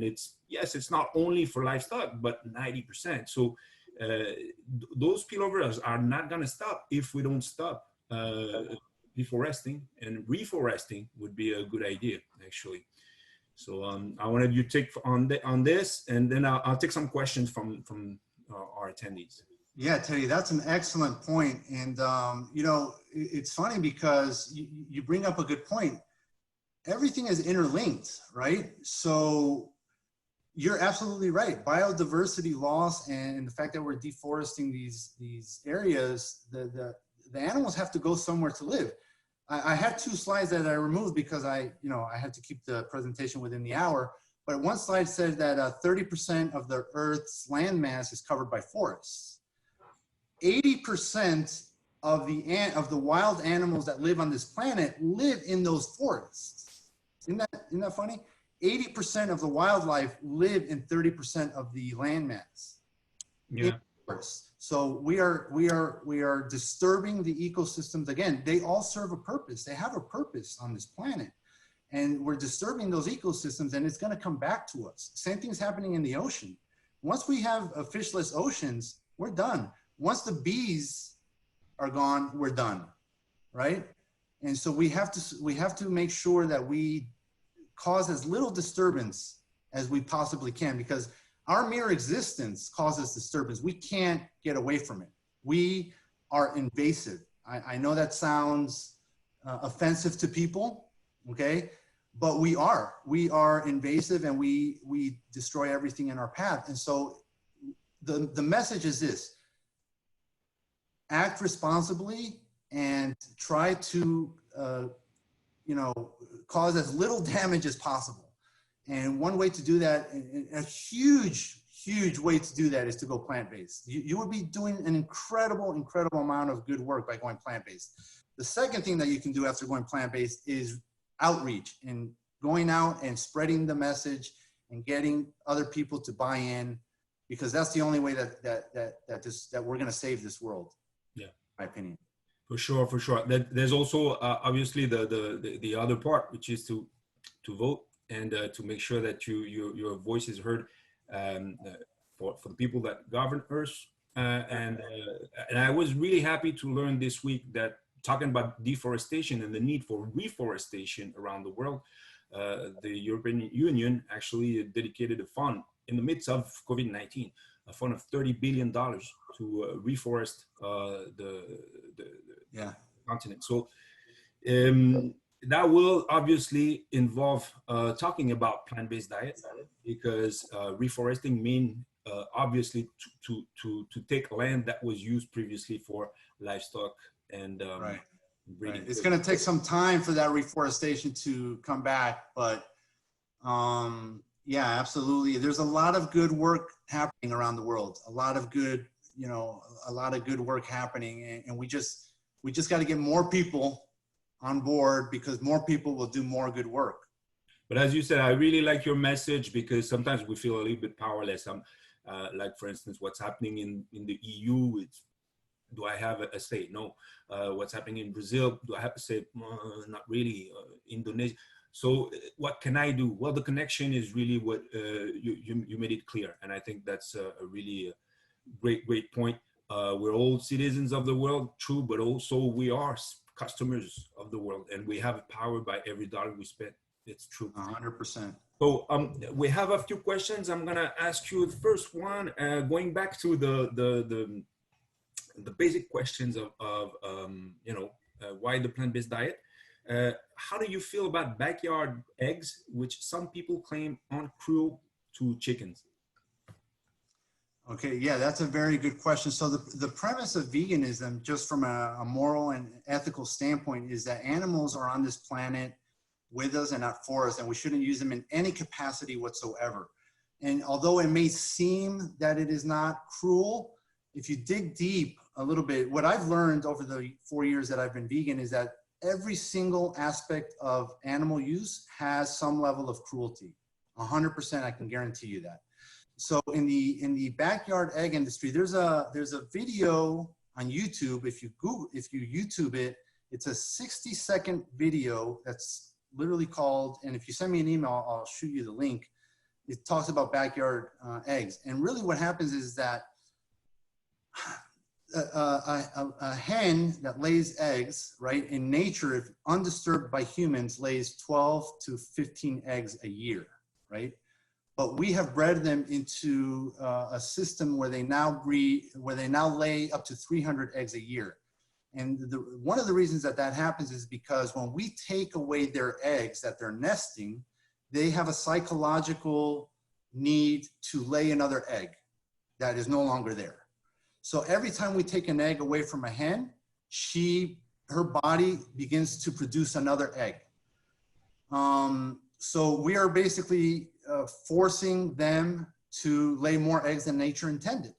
it's, yes, it's not only for livestock, but 90%. So those spillovers are not going to stop if we don't stop deforesting, and reforesting would be a good idea, actually. So I wanted you to take on this, and then I'll take some questions from our attendees. Yeah, Teddy, that's an excellent point. And, you know, it's funny because you bring up a good point. Everything is interlinked, right? So you're absolutely right. Biodiversity loss and the fact that we're deforesting these areas, the animals have to go somewhere to live. I had two slides that I removed because I had to keep the presentation within the hour. But one slide said that 30% of the Earth's land mass is covered by forests. 80% of the wild animals that live on this planet live in those forests. Isn't that funny? 80% of the wildlife live in 30% of the land mass. Yeah. So we are disturbing the ecosystems. Again, they all serve a purpose. They have a purpose on this planet. And we're disturbing those ecosystems, and it's going to come back to us. Same thing's happening in the ocean. Once we have fishless oceans, we're done. Once the bees are gone, we're done, right? And so we have to make sure that we cause as little disturbance as we possibly can, because our mere existence causes disturbance. We can't get away from it. We are invasive. I know that sounds offensive to people, okay? But we are invasive, and we destroy everything in our path. And so the message is this: act responsibly and try to, cause as little damage as possible. And one way to do that, a huge way to do that, is to go plant-based. You would be doing an incredible amount of good work by going plant-based. The second thing that you can do after going plant-based is outreach, and going out and spreading the message and getting other people to buy in, because that's the only way that we're going to save this world. Yeah, in my opinion. For sure. There's also obviously the other part, which is to vote and to make sure that your voice is heard for the people that govern Earth. And I was really happy to learn this week that, talking about deforestation and the need for reforestation around the world, the European Union actually dedicated a fund in the midst of COVID-19, a fund of $30 billion to reforest the continent. So that will obviously involve talking about plant-based diet, because reforesting means obviously to take land that was used previously for livestock and breeding. It's going to take some time for that reforestation to come back, but yeah, absolutely. There's a lot of good work happening around the world. A lot of good work happening, and we just got to get more people on board, because more people will do more good work. But as you said, I really like your message, because sometimes we feel a little bit powerless. Like, for instance, what's happening in the EU, do I have a say? No. What's happening in Brazil, do I have to say? Not really. Indonesia. So what can I do? Well, the connection is really what you made it clear. And I think that's a really great point. We're all citizens of the world, true, but also we are customers of the world, and we have power by every dollar we spend. It's true. 100%. So we have a few questions. I'm gonna ask you the first one, going back to the basic questions of why the plant-based diet. How do you feel about backyard eggs, which some people claim aren't cruel to chickens? Okay, yeah, that's a very good question. So the premise of veganism, just from a moral and ethical standpoint, is that animals are on this planet with us and not for us, and we shouldn't use them in any capacity whatsoever. And although it may seem that it is not cruel, if you dig deep a little bit, what I've learned over the 4 years that I've been vegan is that every single aspect of animal use has some level of cruelty. 100%, I can guarantee you that. So in the backyard egg industry, there's a video on YouTube. If you YouTube it, it's a 60-second video that's literally called, and if you send me an email, I'll shoot you the link. It talks about backyard eggs. And really what happens is that a hen that lays eggs, right, in nature, if undisturbed by humans, lays 12 to 15 eggs a year, right? But we have bred them into a system where they now lay up to 300 eggs a year. And one of the reasons that happens is because when we take away their eggs that they're nesting, they have a psychological need to lay another egg that is no longer there. So every time we take an egg away from a hen, her body begins to produce another egg. So we are basically forcing them to lay more eggs than nature intended.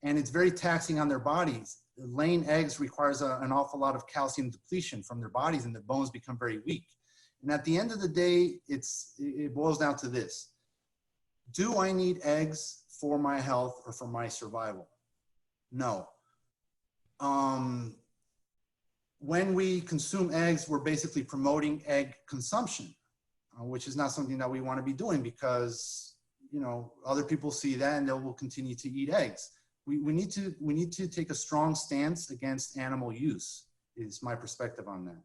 And it's very taxing on their bodies. Laying eggs requires an awful lot of calcium depletion from their bodies, and their bones become very weak. And at the end of the day, it boils down to this. Do I need eggs for my health or for my survival? No. When we consume eggs, we're basically promoting egg consumption, which is not something that we want to be doing, because other people see that and they will continue to eat eggs. We need to take a strong stance against animal use, is my perspective on that.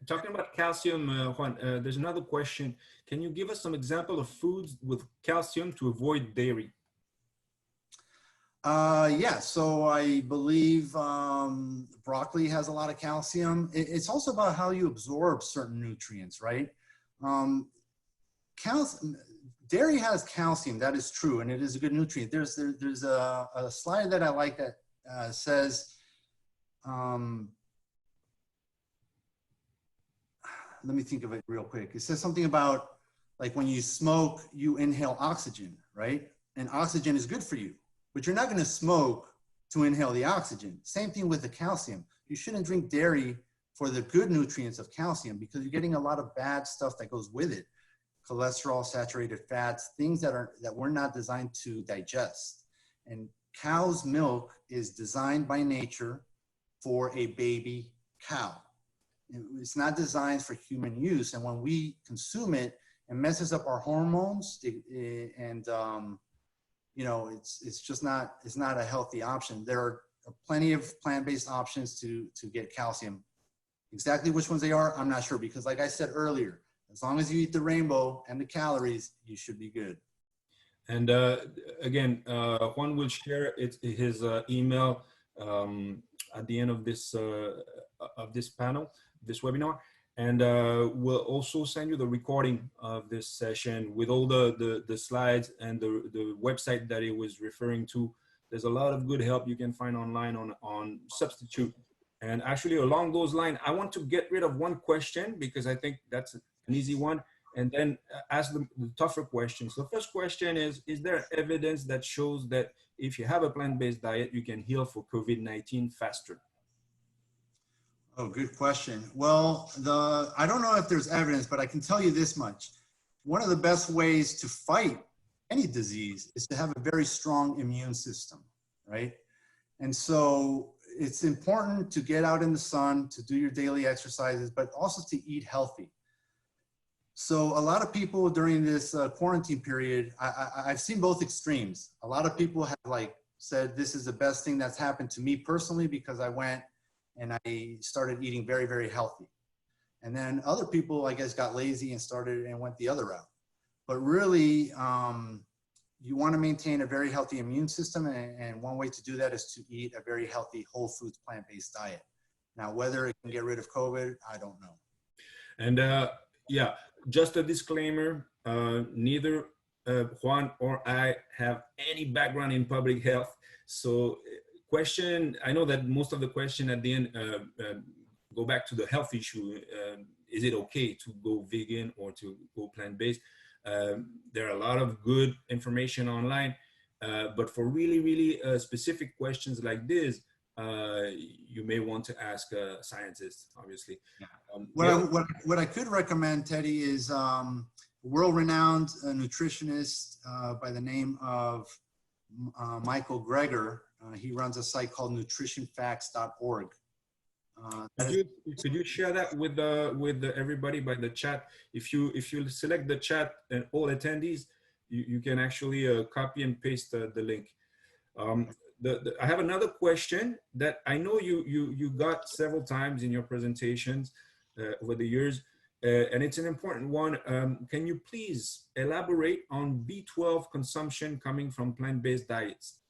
Talking about calcium, Juan, there's another question. Can you give us some example of foods with calcium to avoid dairy? Yeah, so I believe broccoli has a lot of calcium. It's also about how you absorb certain nutrients, right? Calcium, dairy has calcium, that is true, and it is a good nutrient. There's a slide that I like that says, let me think of it real quick. It says something about like when you smoke, you inhale oxygen, right? And oxygen is good for you, but you're not going to smoke to inhale the oxygen. Same thing with the calcium. You shouldn't drink dairy for the good nutrients of calcium because you're getting a lot of bad stuff that goes with it. Cholesterol, saturated fats, things that we're not designed to digest. And cow's milk is designed by nature for a baby cow. It's not designed for human use. And when we consume it, it messes up our hormones, and you know, it's just not, it's not a healthy option. There are plenty of plant-based options to get calcium. Exactly which ones they are, I'm not sure, because like I said earlier, as long as you eat the rainbow and the calories, you should be good. And again, Juan will share his email at the end of this panel, this webinar, and we'll also send you the recording of this session with all the slides and the website that he was referring to. There's a lot of good help you can find online on substitute. And actually, along those lines, I want to get rid of one question because I think that's an easy one, and then ask the tougher questions. The first question is there evidence that shows that if you have a plant-based diet, you can heal for COVID-19 faster? Oh, good question. Well, I don't know if there's evidence, but I can tell you this much. One of the best ways to fight any disease is to have a very strong immune system, right? And so it's important to get out in the sun, to do your daily exercises, but also to eat healthy. So a lot of people during this quarantine period, I've seen both extremes. A lot of people have like said, this is the best thing that's happened to me personally because I went and I started eating very, very healthy. And then other people, I guess, got lazy and started and went the other route. But really, you want to maintain a very healthy immune system. And one way to do that is to eat a very healthy, whole foods, plant-based diet. Now, whether it can get rid of COVID, I don't know. And yeah, just a disclaimer, neither Juan or I have any background in public health. So question, I know that most of the question at the end go back to the health issue. Is it okay to go vegan or to go plant-based? There are a lot of good information online, but for really specific questions like this, you may want to ask a scientist, obviously. What I could recommend, Teddy, is world-renowned nutritionist by the name of Michael Greger. He runs a site called nutritionfacts.org. Could you share that with everybody by the chat? If you select the chat and all attendees, you can actually copy and paste the link. I have another question that I know you got several times in your presentations over the years, and it's an important one. Can you please elaborate on B12 consumption coming from plant-based diets?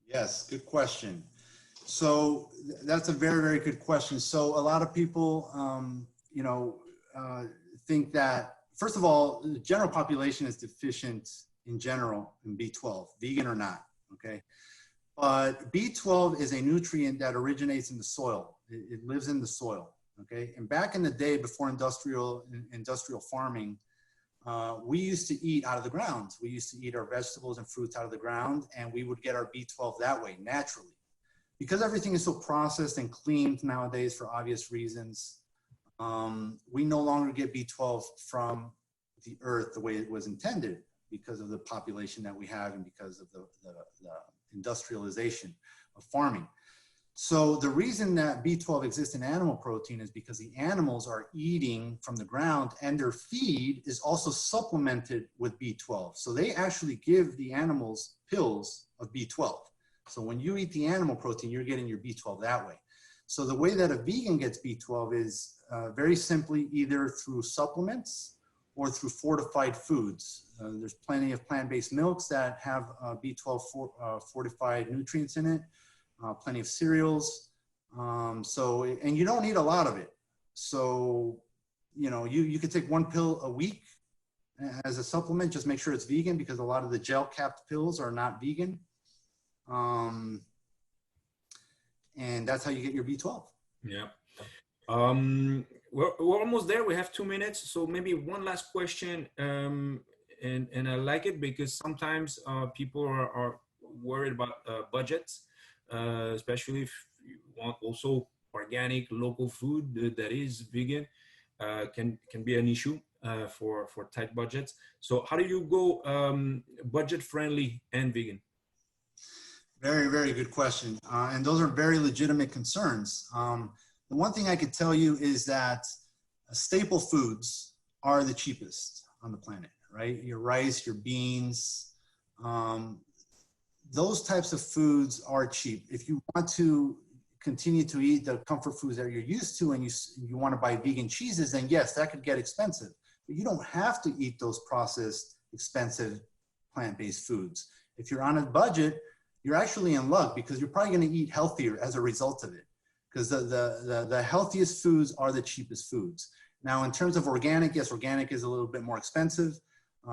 Yes, good question. So that's a very, very good question. So a lot of people, think that, first of all, the general population is deficient in general in B12, vegan or not, okay? But B12 is a nutrient that originates in the soil. It lives in the soil, okay? And back in the day before industrial farming, we used to eat out of the ground. We used to eat our vegetables and fruits out of the ground, and we would get our B12 that way, naturally. Because everything is so processed and cleaned nowadays for obvious reasons, we no longer get B12 from the earth the way it was intended because of the population that we have and because of the industrialization of farming. So the reason that B12 exists in animal protein is because the animals are eating from the ground and their feed is also supplemented with B12. So they actually give the animals pills of B12. So when you eat the animal protein, you're getting your B12 that way. So the way that a vegan gets B12 is very simply either through supplements or through fortified foods. There's plenty of plant-based milks that have B12 fortified nutrients in it, plenty of cereals. And you don't need a lot of it. So, you know, you could take 1 pill a week as a supplement. Just make sure it's vegan, because a lot of the gel capped pills are not vegan. And that's how you get your B12. Yeah. We're almost there. We have 2 minutes. So maybe one last question. And I like it because sometimes people are worried about budgets, especially if you want also organic local food that is vegan, can be an issue for tight budgets. So how do you go budget friendly and vegan? Very, very good question. And those are very legitimate concerns. The one thing I could tell you is that staple foods are the cheapest on the planet, right? Your rice, your beans, those types of foods are cheap. If you want to continue to eat the comfort foods that you're used to, and you want to buy vegan cheeses, then yes, that could get expensive. But you don't have to eat those processed, expensive plant-based foods. If you're on a budget, you're actually in luck, because you're probably going to eat healthier as a result of it, because the healthiest foods are the cheapest foods. Now, in terms of organic, yes, organic is a little bit more expensive.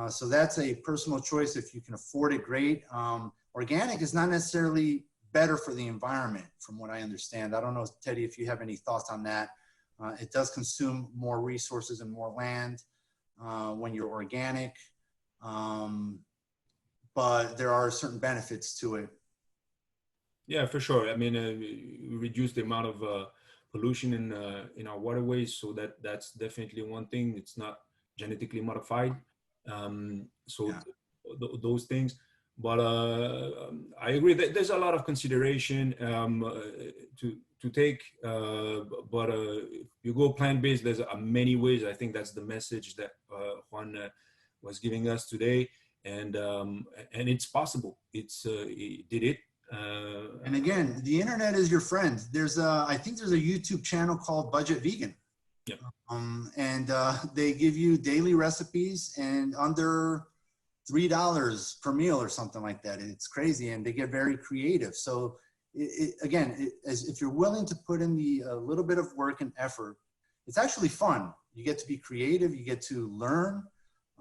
So that's a personal choice. If you can afford it, great. Organic is not necessarily better for the environment, from what I understand. I don't know, Teddy, if you have any thoughts on that. It does consume more resources and more land when you're organic, but there are certain benefits to it. Yeah, for sure. I mean, reduce the amount of pollution in our waterways, so that's definitely one thing. It's not genetically modified, those things. But I agree that there's a lot of consideration to take. But if you go plant-based, there's many ways. I think that's the message that Juan was giving us today, and it's possible. He did it. And again, the internet is your friend. I think there's a YouTube channel called Budget Vegan. Yep. And they give you daily recipes and under $3 per meal or something like that. It's crazy, and they get very creative. So if you're willing to put in a little bit of work and effort, it's actually fun. You get to be creative. You get to learn.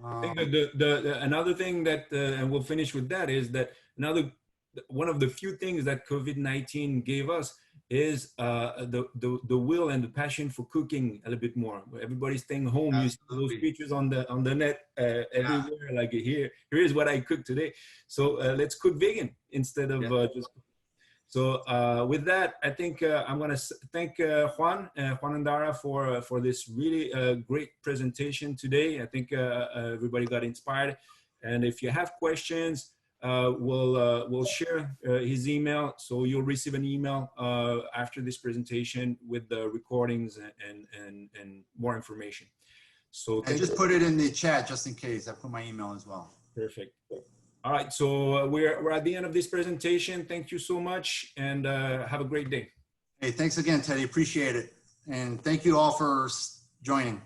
I think that another thing that, and we'll finish with that, is that one of the few things that COVID-19 gave us is the will and the passion for cooking a little bit more. Everybody's staying home. Absolutely. You see those pictures on the net everywhere. Like here's what I cooked today. So let's cook vegan instead of just. So with that, I think I'm gonna thank Juan Endara for this really great presentation today. I think everybody got inspired, and if you have questions, we'll share his email, so you'll receive an email after this presentation with the recordings and more information. So I just put it in the chat just in case. I put my email as well. Perfect. All right, so we're at the end of this presentation. Thank you so much, and have a great day. Hey, thanks again, Teddy. Appreciate it. And thank you all for joining.